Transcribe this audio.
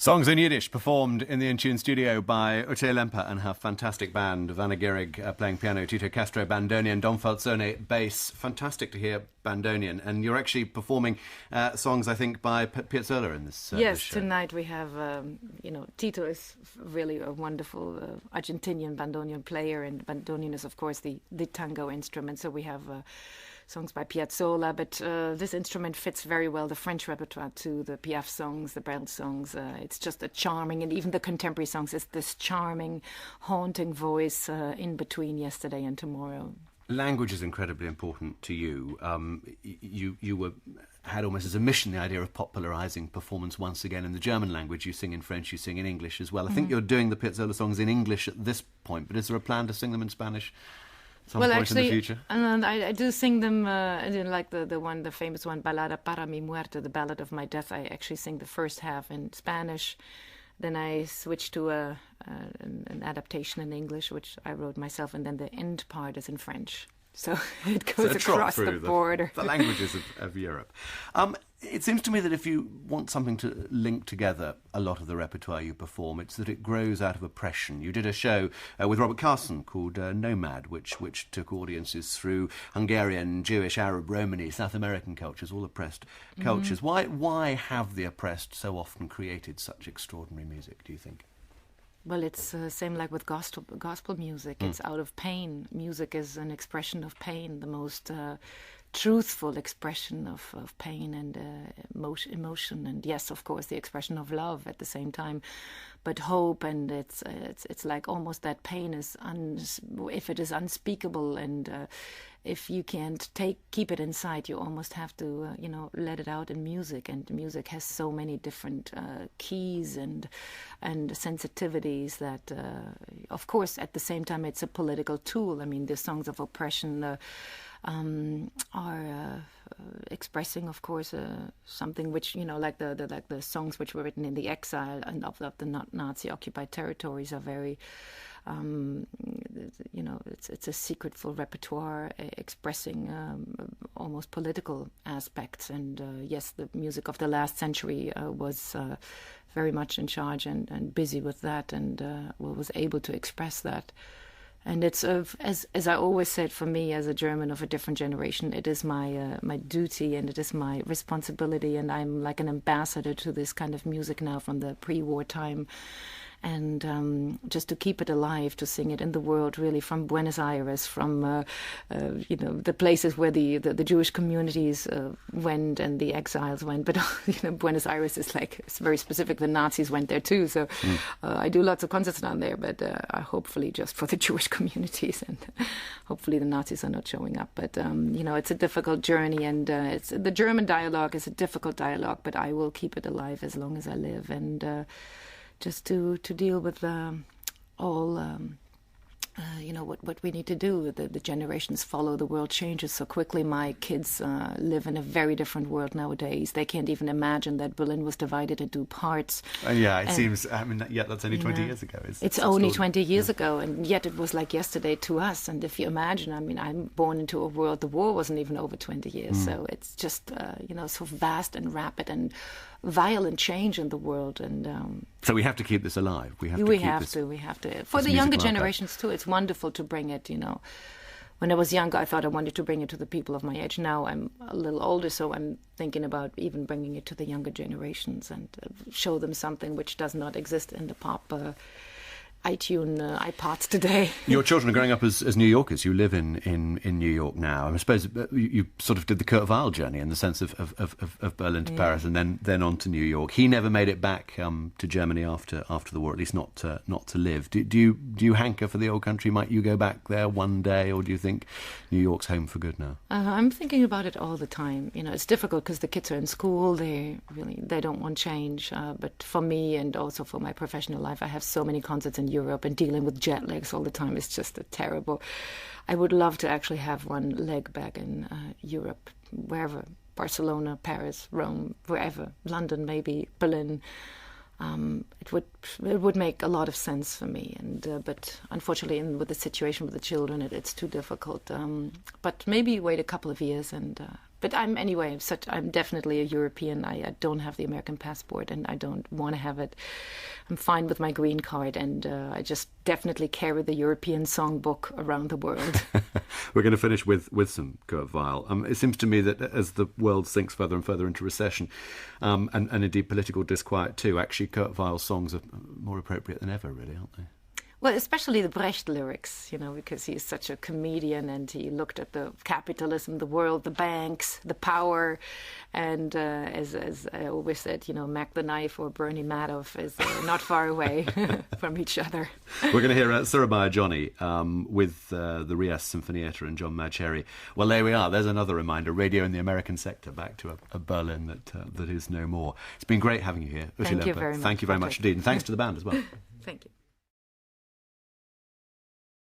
Songs in Yiddish performed in the In-Tune studio by UTE LEMPER and her fantastic band, Vanna Gehrig playing piano, Tito Castro bandonian, Don Falzone bass. Fantastic to hear bandonian. And you're actually performing songs, I think, by Piazzolla in this Yes, this show. Tonight we have, Tito is really a wonderful Argentinian bandonian player, and bandonian is, of course, the tango instrument. So we have songs by Piazzolla, but this instrument fits very well the French repertoire too, the Piaf songs, the Brel songs. It's just a charming, and even the contemporary songs, it's this charming, haunting voice in between yesterday and tomorrow. Language is incredibly important to you. You had almost as a mission the idea of popularising performance once again in the German language. You sing in French, you sing in English as well. I think you're doing the Piazzolla songs in English at this point, but is there a plan to sing them in Spanish? Actually, in the future? I do sing them, like the famous one, Balada para mi muerte, the Ballad of My Death. I actually sing the first half in Spanish. Then I switch to an adaptation in English, which I wrote myself, and then the end part is in French. So it goes across the border. The languages of Europe. It seems to me that if you want something to link together a lot of the repertoire you perform, it's that it grows out of oppression. You did a show with Robert Carson called Nomad, which took audiences through Hungarian, Jewish, Arab, Romani, South American cultures, all oppressed cultures. Why have the oppressed so often created such extraordinary music, do you think? Well, it's same like with gospel music. It's out of pain. Music is an expression of pain, the most truthful expression of pain and emotion. And yes, of course, the expression of love at the same time, but hope. And it's like almost that pain is if it is unspeakable, and if you can't keep it inside, you almost have to let it out in music. And music has so many different keys and sensitivities that of course at the same time it's a political tool. I mean, the songs of oppression are expressing, of course, something which like the songs which were written in the exile and of the Nazi occupied territories are very it's a secretful repertoire expressing almost political aspects. And yes, the music of the last century was very much in charge and busy with that, and was able to express that. And it's as I always said, for me as a German of a different generation, it is my duty and it is my responsibility, and I'm like an ambassador to this kind of music now from the pre-war time. And just to keep it alive, to sing it in the world, really, from Buenos Aires, from the places where the Jewish communities went and the exiles went. But Buenos Aires is it's very specific. The Nazis went there too, so I do lots of concerts down there. But hopefully just for the Jewish communities, and hopefully the Nazis are not showing up. But it's a difficult journey, and the German dialogue is a difficult dialogue. But I will keep it alive as long as I live, and just to deal with all, what we need to do. The generations follow, the world changes so quickly. My kids live in a very different world nowadays. They can't even imagine that Berlin was divided into parts. It seems, that's only 20 years ago. It's only 20 years ago, and yet it was like yesterday to us. And if you imagine, I'm born into a world, the war wasn't even over 20 years. So it's just, so vast and rapid and violent change in the world. And so we have to keep this alive. We have to. For the younger generations too, it's wonderful to bring it. When I was younger, I thought I wanted to bring it to the people of my age. Now I'm a little older, so I'm thinking about even bringing it to the younger generations and show them something which does not exist in the pop iPods today. Your children are growing up as New Yorkers. You live in New York now. I suppose you sort of did the Kurt Weill journey in the sense of Berlin to Paris and then on to New York. He never made it back to Germany after the war, at least not to live. Do you hanker for the old country? Might you go back there one day, or do you think New York's home for good now? I'm thinking about it all the time. It's difficult because the kids are in school. They don't want change. But for me, and also for my professional life, I have so many concerts in Europe, and dealing with jet lags all the time is just terrible. I would love to actually have one leg back in Europe, wherever, Barcelona, Paris, Rome, wherever, London, maybe Berlin. It would make a lot of sense for me, and but unfortunately, with the situation with the children, it's too difficult. But maybe wait a couple of years and But I'm definitely a European. I don't have the American passport, and I don't want to have it. I'm fine with my green card, and I just definitely carry the European songbook around the world. We're going to finish with some Kurt Weill. It seems to me that as the world sinks further and further into recession, and indeed political disquiet too, actually Kurt Weill's songs are more appropriate than ever, really, aren't they? Well, especially the Brecht lyrics, because he's such a comedian and he looked at the capitalism, the world, the banks, the power, and as I always said, Mac the Knife or Bernie Madoff is not far away from each other. We're going to hear Surabaya Johnny with the Rias Sinfonietta and John Madcherry. Well, there we are. There's another reminder. Radio in the American sector, back to a Berlin that is no more. It's been great having you here. Thank you very much. Thank you very much indeed. And thanks to the band as well. Thank you.